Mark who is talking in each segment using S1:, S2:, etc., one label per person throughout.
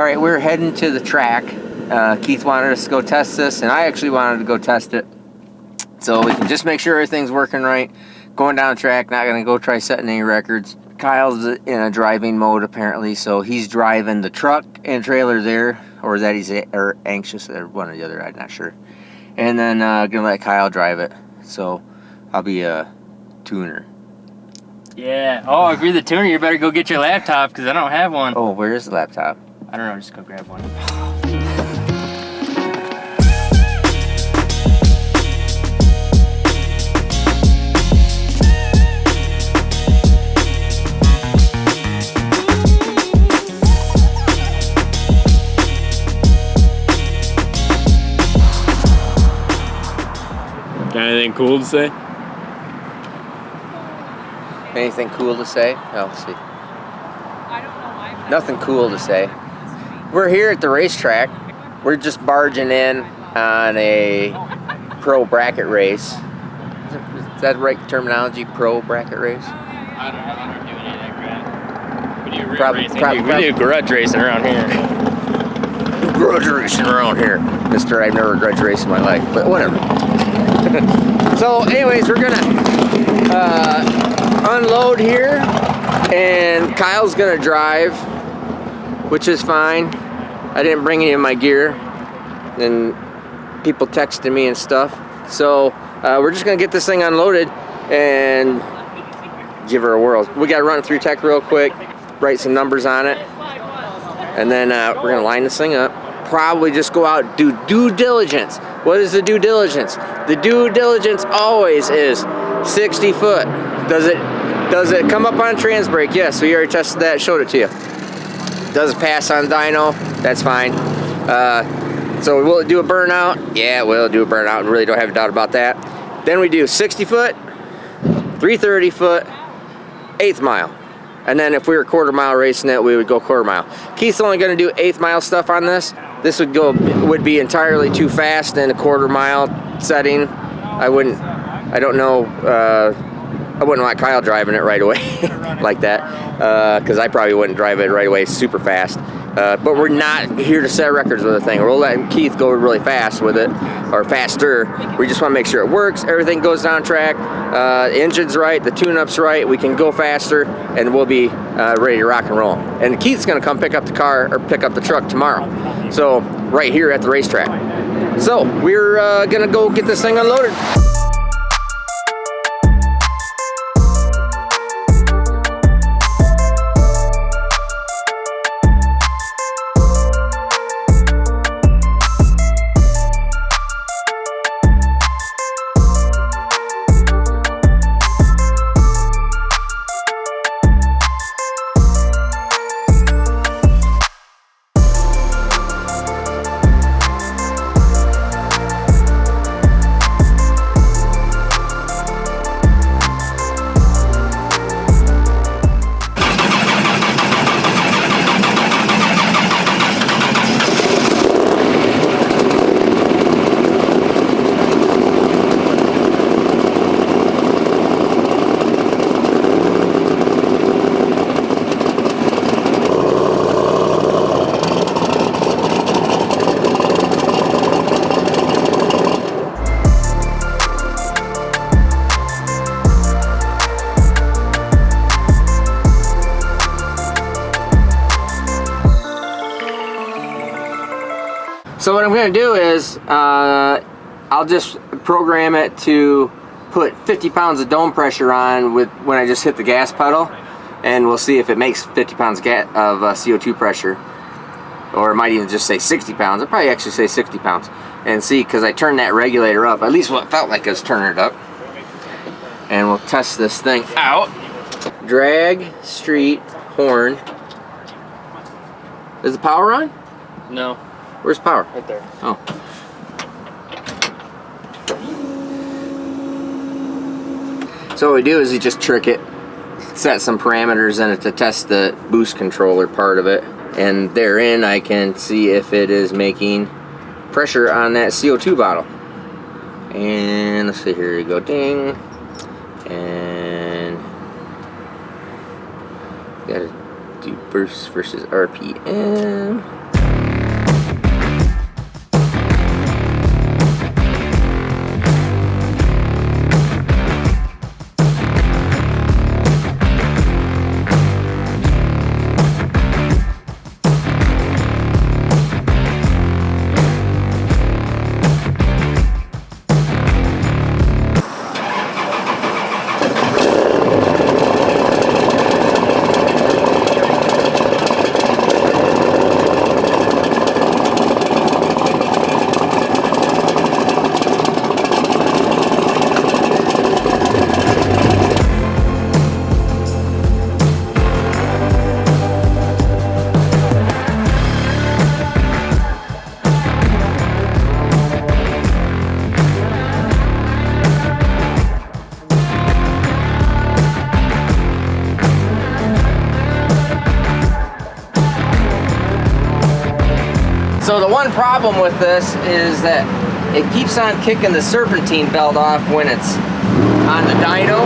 S1: right, we're heading to the track. Keith wanted us to go test this, and I actually wanted to go test it. So we can just make sure everything's working right. Going down the track, not going to go try setting any records. Kyle's in a driving mode apparently, so he's driving the truck and trailer there, or that he's anxious, or one or the other, I'm not sure. And then gonna let Kyle drive it. So I'll be a tuner.
S2: Yeah. Oh, if you're the tuner, you better go get your laptop because I don't have one.
S1: Oh, where is the laptop?
S2: I don't know. Just go grab one.
S3: Got anything cool to say?
S1: Anything cool to say? Oh, let's see.
S4: I don't know why.
S1: Nothing cool to say. We're here at the racetrack. We're just barging in on a pro bracket race. Is that the right terminology? Pro bracket race?
S2: I don't do any of that crap. We do
S1: Prob-
S2: we do grudge racing around here.
S1: Grudge racing around here. Mister, I've never grudge raced in my life, but whatever. So anyways, we're gonna unload here, and Kyle's gonna drive, which is fine. I didn't bring any of my gear, and people texted me and stuff. So we're just gonna get this thing unloaded and give her a whirl. We gotta run it through tech real quick, write some numbers on it, and then we're gonna line this thing up. Probably just go out, do due diligence. What is the due diligence? The due diligence always is 60 foot. Does it come up on trans brake? Yes, we already tested that, showed it to you. Does it pass on dyno? That's fine. So will it do a burnout? Yeah, it will do a burnout. Really don't have a doubt about that. Then we do 60 foot, 330 foot, 1/8 mile. And then if we were quarter mile racing it, we would go quarter mile. Keith's only gonna do 1/8 mile stuff on this. This would be entirely too fast in a quarter mile setting. I wouldn't like Kyle driving it right away like that, because I probably wouldn't drive it right away super fast. But we're not here to set records with the thing. We'll let Keith go really fast with it, or faster. We just want to make sure it works, everything goes down track, the engine's right, the tune-up's right, we can go faster, and we'll be ready to rock and roll. And Keith's gonna come pick up the car, or pick up the truck tomorrow. So, right here at the racetrack. So, we're gonna go get this thing unloaded. So what I'm going to do is I'll just program it to put 50 pounds of dome pressure on when I just hit the gas pedal, and we'll see if it makes 50 pounds of CO2 pressure, or it might even just say 60 pounds. I'll probably actually say 60 pounds and see, because I turned that regulator up, at least what felt like I was turning it up. And we'll test this thing out. Drag, street, horn. Is the power on?
S2: No.
S1: Where's power?
S2: Right there.
S1: Oh. So what we do is you just trick it, set some parameters in it to test the boost controller part of it, and therein I can see if it is making pressure on that CO2 bottle. And let's see, here we go, ding. And gotta do burst versus RPM. problem with this is that it keeps on kicking the serpentine belt off when it's on the dyno,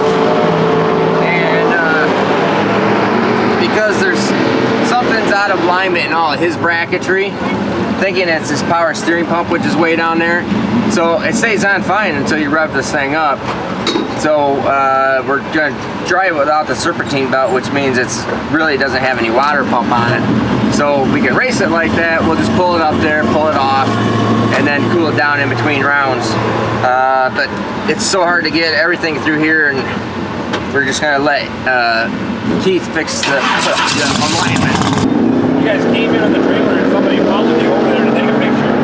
S1: and because something's out of alignment in all of his bracketry, thinking it's his power steering pump, which is way down there. So it stays on fine until you rev this thing up. So we're gonna drive it without the serpentine belt, which means it's really doesn't have any water pump on it. So we can race it like that. We'll just pull it up there, pull it off, and then cool it down in between rounds. But it's so hard to get everything through here, and we're just gonna let Keith fix the alignment.
S3: You guys came in on the trailer and somebody followed you over there to take a picture.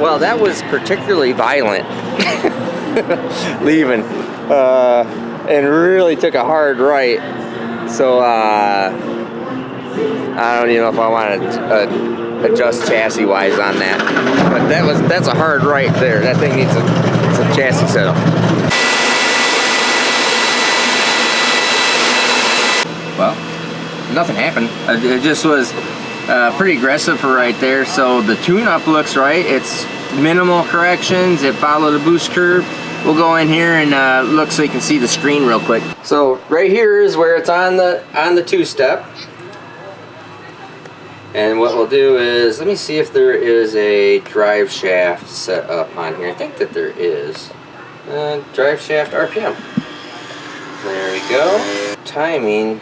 S1: Well, that was particularly violent, leaving, and really took a hard right. So I don't even know if I want to adjust chassis-wise on that. But that's a hard right there. That thing needs some chassis setup. Well, nothing happened. It just was pretty aggressive for right there. So the tune-up looks right. It's minimal corrections. It followed the boost curve. We'll go in here and look so you can see the screen real quick. So right here is where it's on the two-step. And what we'll do is, let me see if there is a drive shaft set up on here. I think that there is. Drive shaft RPM. There we go. Timing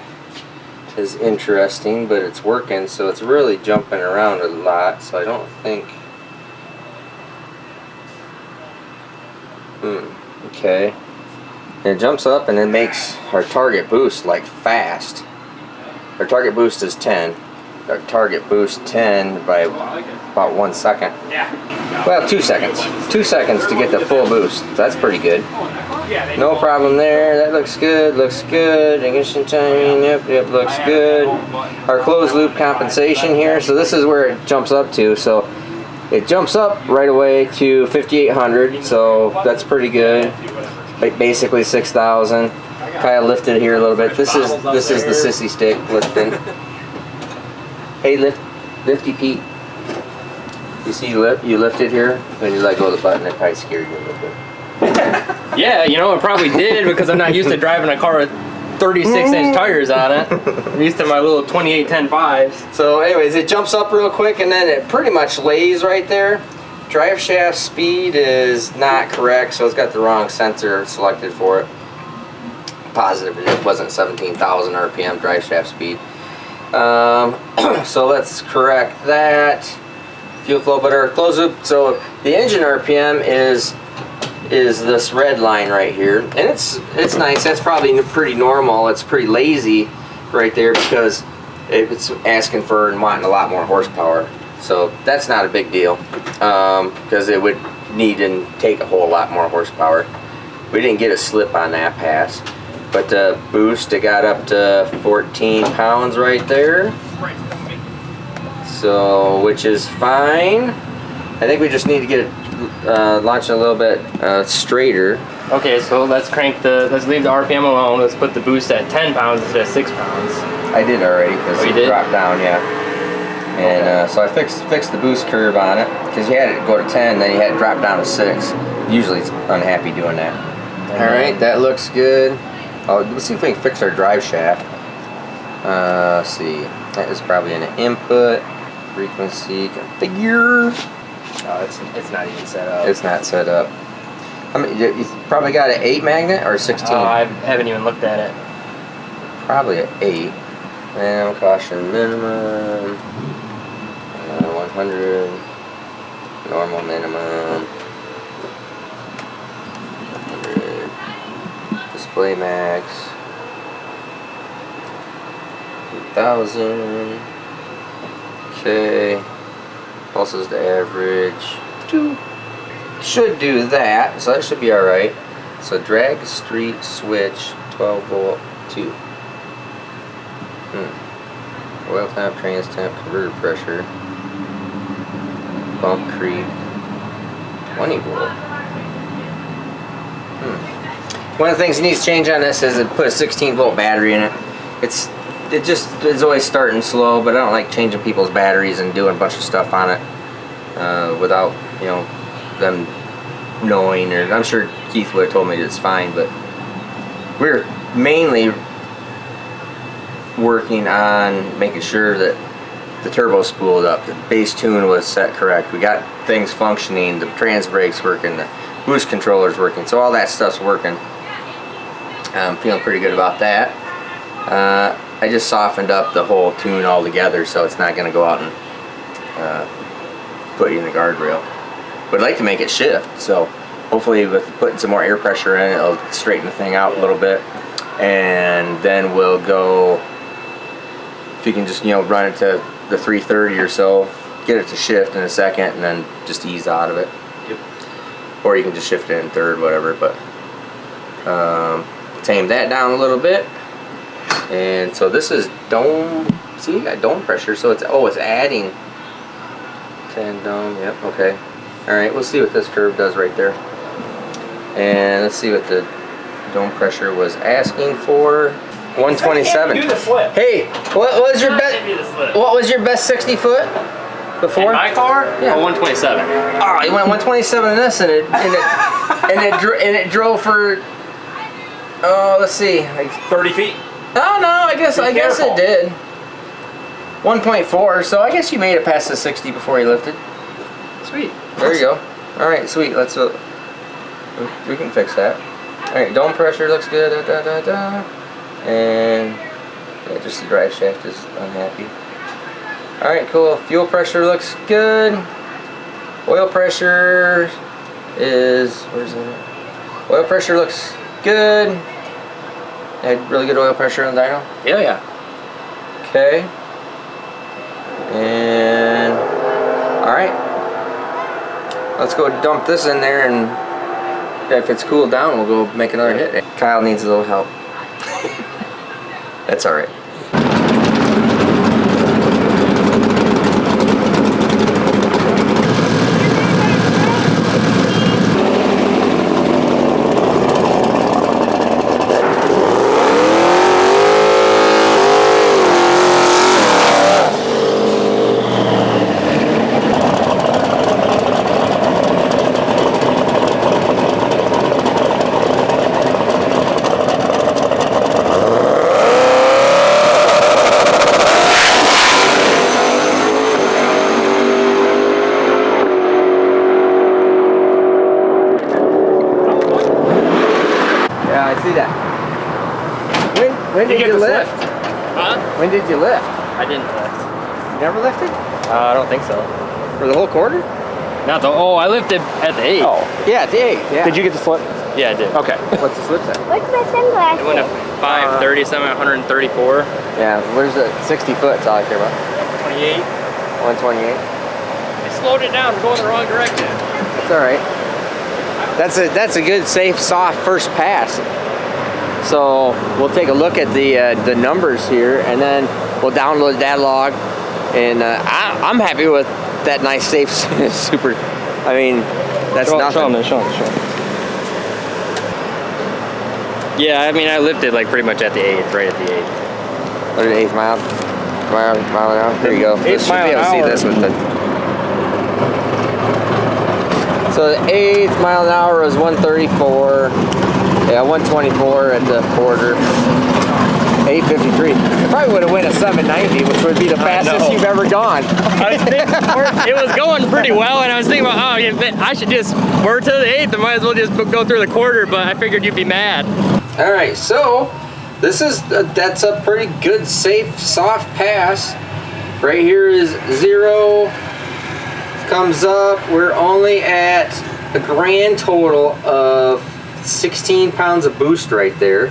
S1: is interesting, but it's working, so it's really jumping around a lot, so I don't think... Okay. And it jumps up and it makes our target boost like fast. Our target boost is 10. Our target boost 10 by about 1 second. Well, 2 seconds. 2 seconds to get the full boost. That's pretty good. No problem there. That looks good. Looks good. Ignition timing. Yep, looks good. Our closed loop compensation here. So this is where it jumps up to. So it jumps up right away to 5,800. So that's pretty good. Basically 6,000. Kind of lifted here a little bit. This is the sissy stick lifting. Hey, lifty Pete. You see you lifted here? When you let go of the button, it probably scared you a little bit.
S2: Yeah, you know, it probably did because I'm not used to driving a car with 36-inch tires on it. I'm used to my little 28-10-5s.
S1: So anyways, it jumps up real quick and then it pretty much lays right there. Drive shaft speed is not correct, so it's got the wrong sensor selected for it. Positive it wasn't 17,000 RPM drive shaft speed. So let's correct that. Fuel flow, but our closed loop, so the engine RPM is this red line right here, and it's nice. That's probably pretty normal. It's pretty lazy right there because it's asking for and wanting a lot more horsepower. So that's not a big deal because it would need and take a whole lot more horsepower. We didn't get a slip on that pass, but the boost, it got up to 14 pounds right there. So, which is fine. I think we just need to get it launching a little bit straighter.
S2: Okay, so let's leave the RPM alone. Let's put the boost at 10 pounds instead of 6 pounds.
S1: I did already because it dropped down, yeah. And so I fixed the boost curve on it because you had it go to 10, then you had it drop down to 6. Usually it's unhappy doing that. All right, that looks good. Oh, let's see if we can fix our drive shaft. Let's see, that is probably an input. Frequency configure.
S2: No, it's not even set up.
S1: It's not set up. I mean, you probably got an 8 magnet or 16?
S2: Oh, I haven't even looked at it.
S1: Probably an 8. Minimum caution minimum. 100. Normal minimum. 100. Display max. 8,000. Okay. Pulses the average. Should do that, so that should be alright. So drag street switch 12 volt 2. Oil temp, trans temp, converter pressure. Bump creep 20 volt. One of the things that needs to change on this is it put a 16 volt battery in it. It's always starting slow, but I don't like changing people's batteries and doing a bunch of stuff on it without, you know, them knowing. Or I'm sure Keith would have told me it's fine, but we're mainly working on making sure that the turbo spooled up, the base tune was set correct, we got things functioning, the trans brake's working, the boost controller's working, so all that stuff's working. I'm feeling pretty good about that. I just softened up the whole tune altogether, so it's not going to go out and put you in the guardrail. But I'd like to make it shift, so hopefully with putting some more air pressure in, it'll straighten the thing out a little bit. And then we'll go, if you can just, you know, run it to the 330 or so, get it to shift in a second, and then just ease out of it.
S2: Yep.
S1: Or you can just shift it in third, whatever, but tame that down a little bit. And so this is dome, see, you got dome pressure, so it's, oh, it's adding 10 dome, yep, okay. Alright, we'll see what this curve does right there. And let's see what the dome pressure was asking for. 127.
S3: Do the slip.
S1: Hey, what was your best? What was your best 60 foot before?
S2: In my car?
S1: Yeah.
S2: Or 127.
S1: Oh, you went 127 in this, and it drove for. Oh, let's see, like
S3: 30 feet.
S1: Oh no, I guess it
S3: careful.
S1: did. 1.4, so I guess you made it past the 60 before you lifted.
S2: Sweet.
S1: There you go. All right, sweet. Let's we can fix that. All right, dome pressure looks good. And yeah, just the drive shaft is unhappy. All right, cool. Fuel pressure looks good. Oil pressure is, where's that? Oil pressure looks good. Had really good oil pressure on the dyno.
S2: Yeah, yeah.
S1: Okay. And all right, let's go dump this in there, and if it's cooled down, we'll go make another hit. Kyle needs a little help. That's all right. I see that. When did you lift?
S2: Huh?
S1: When did you lift?
S2: I didn't lift.
S1: You never lifted?
S2: I don't think so.
S1: For the whole quarter?
S2: Not the, oh, I lifted at the 8.
S1: Oh, yeah, at the 8. Yeah.
S3: Did you get the slip?
S2: Yeah, I did.
S3: Okay.
S1: What's the slip set?
S5: What's my sunglasses?
S2: It went to 537, 134.
S1: Yeah, where's the 60 foot? That's all I care about.
S2: 28.
S1: 128.
S2: I slowed it down. I'm going the wrong direction.
S1: That's all right. That's a good, safe, soft first pass. So we'll take a look at the numbers here, and then we'll download that log. And I'm happy with that nice, safe, super. I mean, that's nothing.
S3: Show them.
S2: Yeah, I mean, I lifted like pretty much at the 8th, right at the 8th.
S1: What are the 8th mile an hour? There you go.
S3: Eighth
S1: Should be able to see this with the. So the 8th mile an hour was 134. Yeah, 124 at the quarter. 853. Probably would have went at 790, which would be the fastest you've ever gone.
S2: I was thinking, it was going pretty well, and I was thinking about, oh, I should just, we're to the 8th, I might as well just go through the quarter, but I figured you'd be mad.
S1: All right, so this is that's a pretty good, safe, soft pass. Right here is 0. Comes up. We're only at a grand total of 16 pounds of boost right there.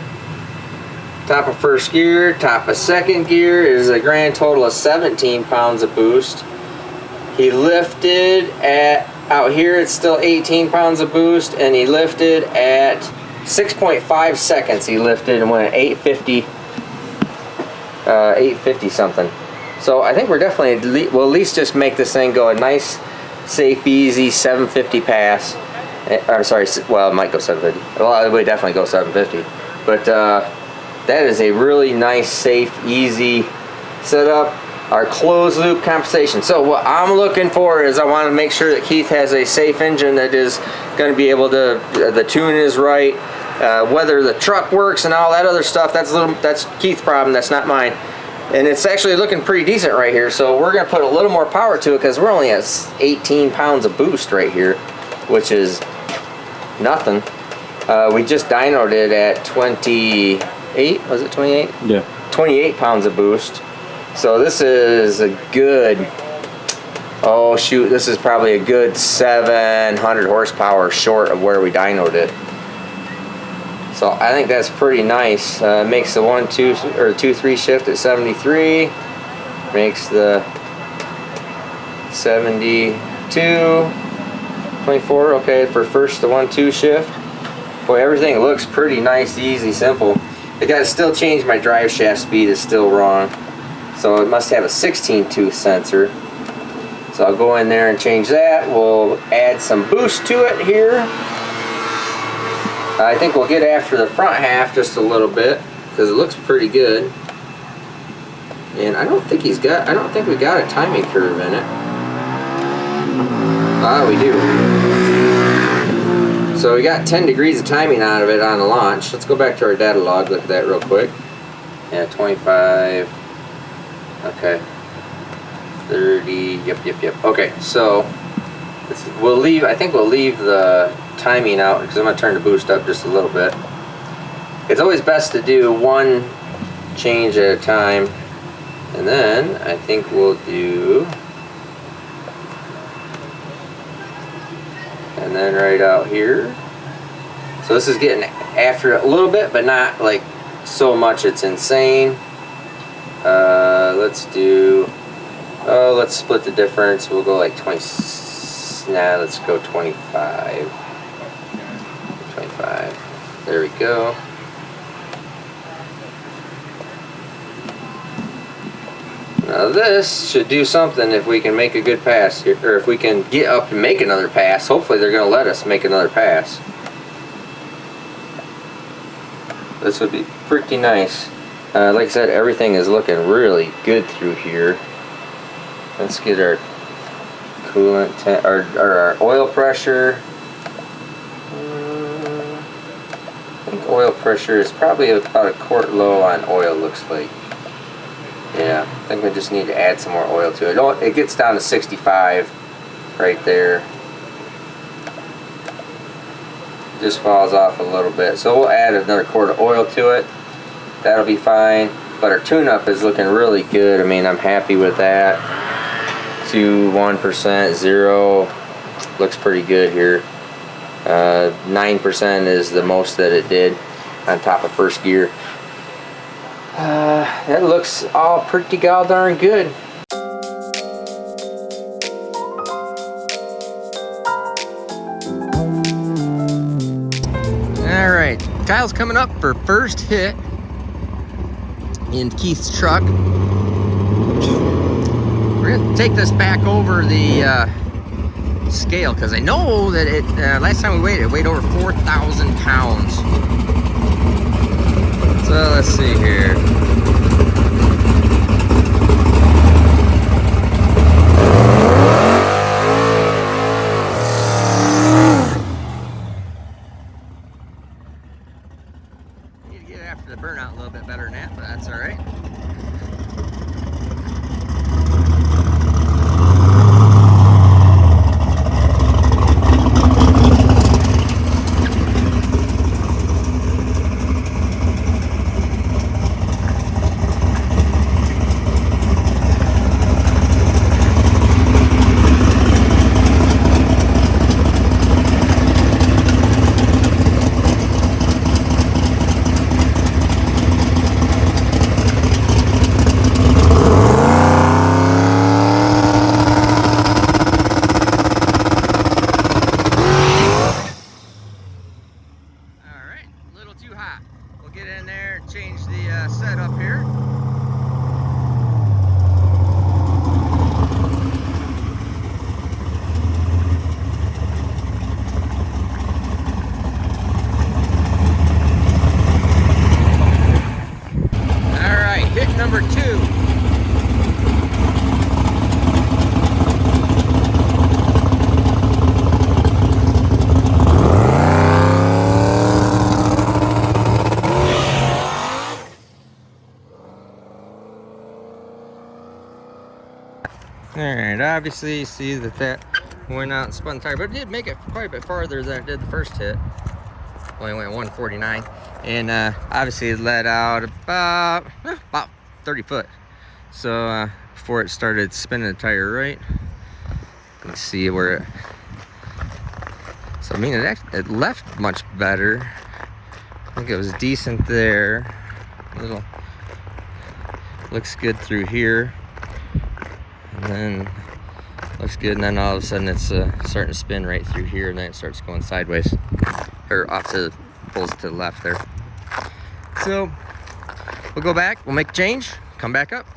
S1: Top of first gear, top of second gear is a grand total of 17 pounds of boost. He lifted at, out here it's still 18 pounds of boost, and he lifted at 6.5 seconds. He lifted and went at 850 something. So I think we're definitely, we'll at least just make this thing go a nice, safe, easy 750 pass. I'm sorry, well, it might go 750. Well, it would definitely go 750. But that is a really nice, safe, easy setup. Our closed loop compensation. So what I'm looking for is I want to make sure that Keith has a safe engine that is going to be able to, the tune is right, whether the truck works and all that other stuff, that's Keith's problem, that's not mine. And it's actually looking pretty decent right here, so we're going to put a little more power to it because we're only at 18 pounds of boost right here, which is nothing. We just dynoed it at 28, was it 28?
S5: Yeah. 28
S1: pounds of boost. So this is a good, oh shoot, this is probably a good 700 horsepower short of where we dynoed it. So I think that's pretty nice. Makes the 2-3 shift at 73. Makes the 72, 24, okay, for first the 1-2 shift. Boy, everything looks pretty nice, easy, simple. I gotta still change my drive shaft speed, is still wrong. So it must have a 16-tooth sensor. So I'll go in there and change that. We'll add some boost to it here. I think we'll get after the front half just a little bit because it looks pretty good. And I don't think we got a timing curve in it. Ah, we do. So we got 10 degrees of timing out of it on the launch. Let's go back to our data log, look at that real quick. Yeah, 25. Okay. 30. Yep. Okay, so we'll leave. I think we'll leave the timing out because I'm gonna turn the boost up just a little bit. It's always best to do one change at a time, and then I think we'll do, and then right out here. So this is getting after it a little bit, but not like so much it's insane. Let's do, let's split the difference. We'll go like 20, nah, let's go 25. 25. There we go. Now this should do something if we can make a good pass here, or if we can get up and make another pass. Hopefully they're going to let us make another pass. This would be pretty nice. Like I said, everything is looking really good through here. Let's get our coolant, or our oil pressure. I think oil pressure is probably about a quart low on oil, looks like. Yeah, I think we just need to add some more oil to it. It gets down to 65 right there. Just falls off a little bit. So we'll add another quart of oil to it. That'll be fine. But our tune-up is looking really good. I mean, I'm happy with that. 1%, 0. Looks pretty good here. 9% is the most that it did on top of first gear. That looks all pretty darn good. Alright, Kyle's coming up for first hit in Keith's truck. We're going to take this back over the scale because I know that it last time we weighed it weighed over 4,000 pounds. So let's see here. Need to get after the burnout a little bit better than that, but that's all right. Alright, obviously you see that went out and spun the tire, but it did make it quite a bit farther than it did the first hit. Only went 149. And obviously it let out about 30 foot. So before it started spinning the tire right. Let's see where it... So I mean it left much better. I think it was decent there. Little looks good through here. And then looks good, and then all of a sudden it's starting to spin right through here, and then it starts going sideways, or off to pulls to the left there. So we'll go back, we'll make a change, come back up.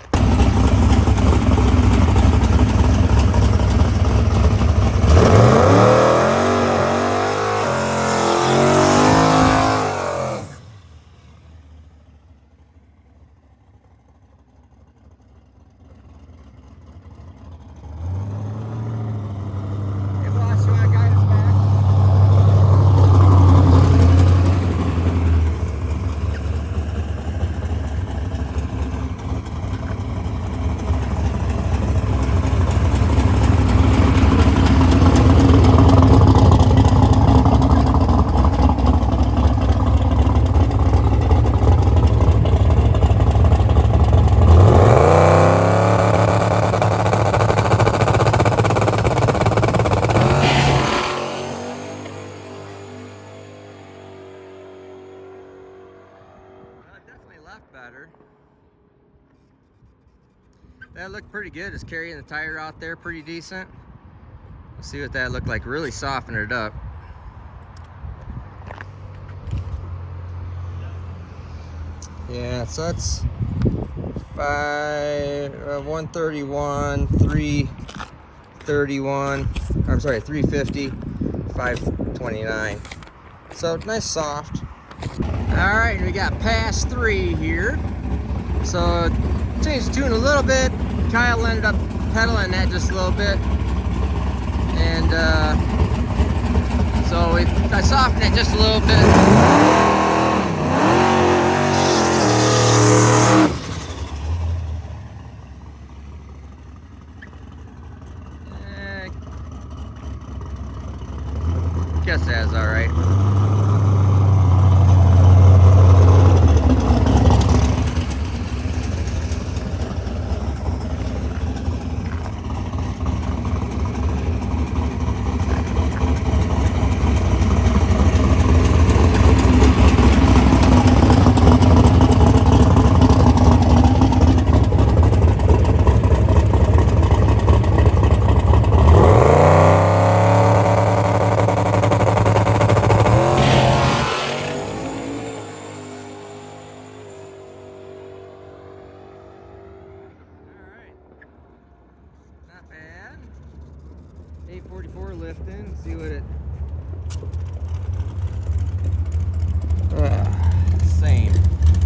S1: Better. That looked pretty good. It's carrying the tire out there pretty decent. Let's see what that looked like. Really softened it up. Yeah, so that's 131, 331. I'm sorry, 350, 529. So nice soft. All right, we got pass 3 here. So changed the tune a little bit. Kyle ended up pedaling that just a little bit, and so I softened it just a little bit. Guess that's all right. Not bad. 844 lifting. See what it. Same,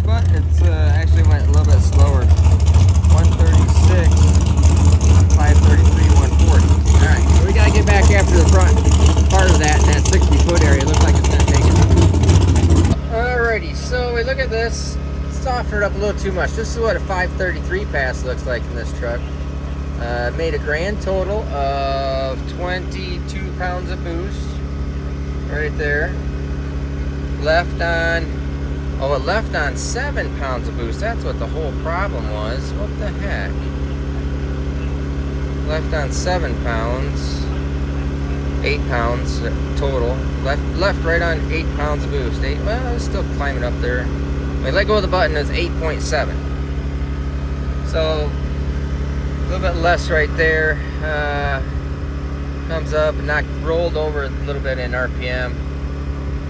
S1: but it's actually went a little bit slower. 136, 533, 140. All right, so we gotta get back after the front part of that, and that 60-foot area. It looks like it's gonna take it. Alrighty, so we look at this. Softened it up a little too much. This is what a 533 pass looks like in this truck. Made a grand total of 22 pounds of boost right there. Left on, it left on 7 pounds of boost. That's what the whole problem was. What the heck? Left on 7 pounds, 8 pounds total. Left right on 8 pounds of boost. Well, it's still climbing up there. When I let go of the button, it's 8.7. So a little bit less right there. Comes up and rolled over a little bit in RPM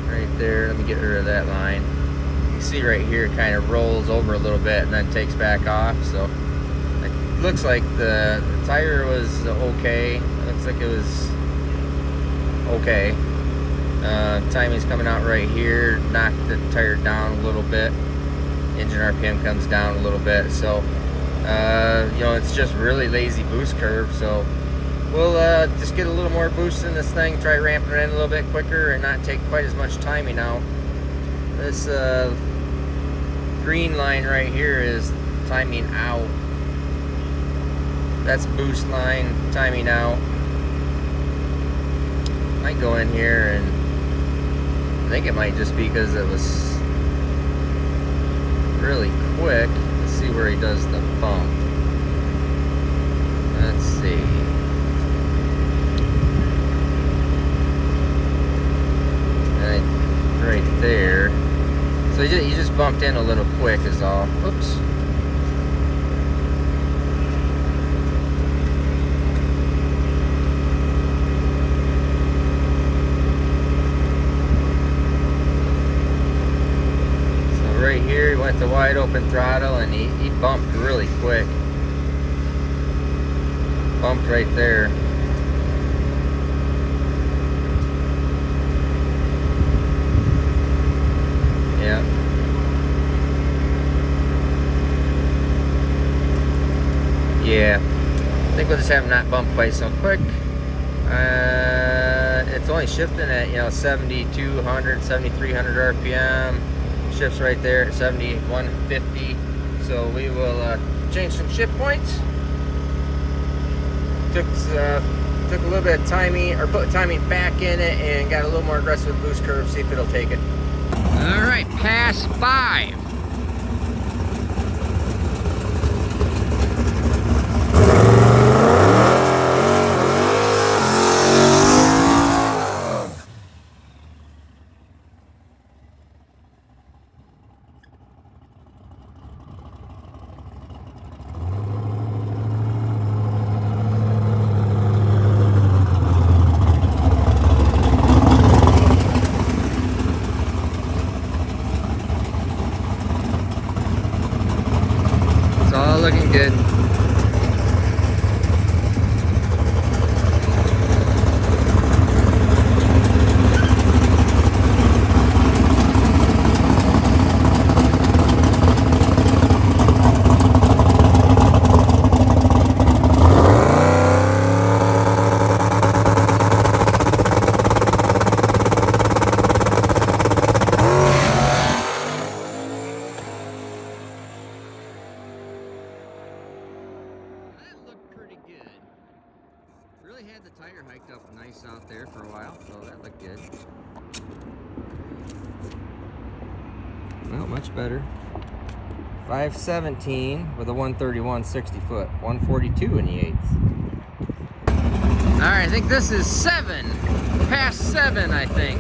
S1: right there. Let me get rid of that line. You can see right here it kind of rolls over a little bit and then takes back off. So it looks like the tire was okay. It looks like it was okay. Timing's coming out right here. Knocked the tire down a little bit. Engine RPM comes down a little bit. So you know, it's just really lazy boost curve. So we'll just get a little more boost in this thing, try ramping it in a little bit quicker and not take quite as much timing out. This green line right here is timing out. That's boost line timing out. Might go in here, and I think it might just be because it was really quick. Let's see where he does the bump. Let's see. Right there. So he just bumped in a little quick is all. Oops. So right here he went to wide open throttle, and he bumped really quick. Bumped right there. Yeah. Yeah. I think we'll just have him not bump quite so quick. It's only shifting at 7,200, 7,300 RPM. Shifts right there at 7,150. So we will change some shift points. Took a little bit of timing, or put timing back in it, and got a little more aggressive boost curve. See if it'll take it. All right, pass 5. All looking good. Really had the tire hiked up nice out there for a while, so that looked good. Well, much better. 517 with a 131 60 foot, 142 in the 8th. All right, I think this is 7, past 7, I think.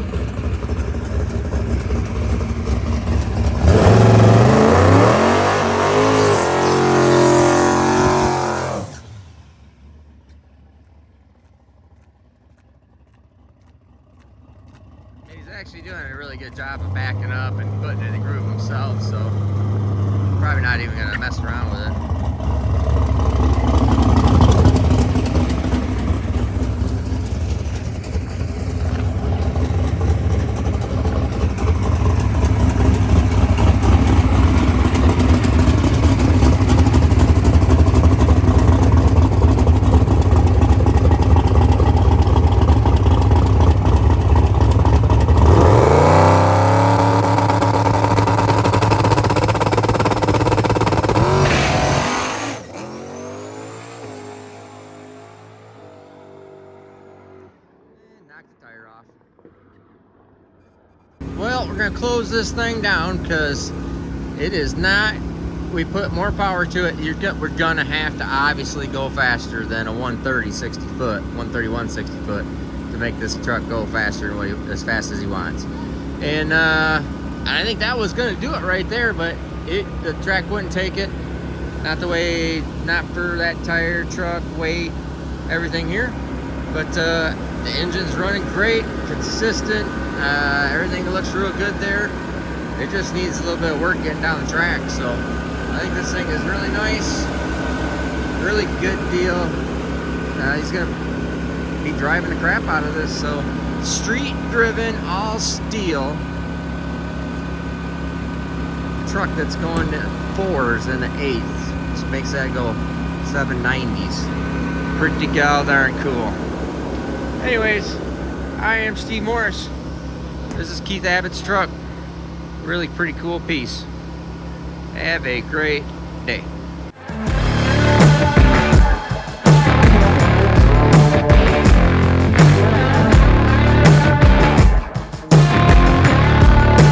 S1: He's actually doing a really good job of backing up and putting it in the groove himself, so probably not even going to mess around with it. Tire off. Well, we're gonna close this thing down because it is not. We put more power to it. We're gonna have to obviously go faster than a 130 60 foot, 131 60 foot to make this truck go faster as fast as he wants. And I think that was gonna do it right there, but the track wouldn't take it. Not for that tire, truck, weight, everything here. But the engine's running great, consistent. Everything looks real good there. It just needs a little bit of work getting down the track. So I think this thing is really nice, really good deal. He's gonna be driving the crap out of this. So street driven, all steel truck that's going to 4s and the 8s. Just makes that go 790s. Pretty darn cool. Anyways, I am Steve Morris. This is Keith Abbott's truck. Really pretty cool piece. Have a great day.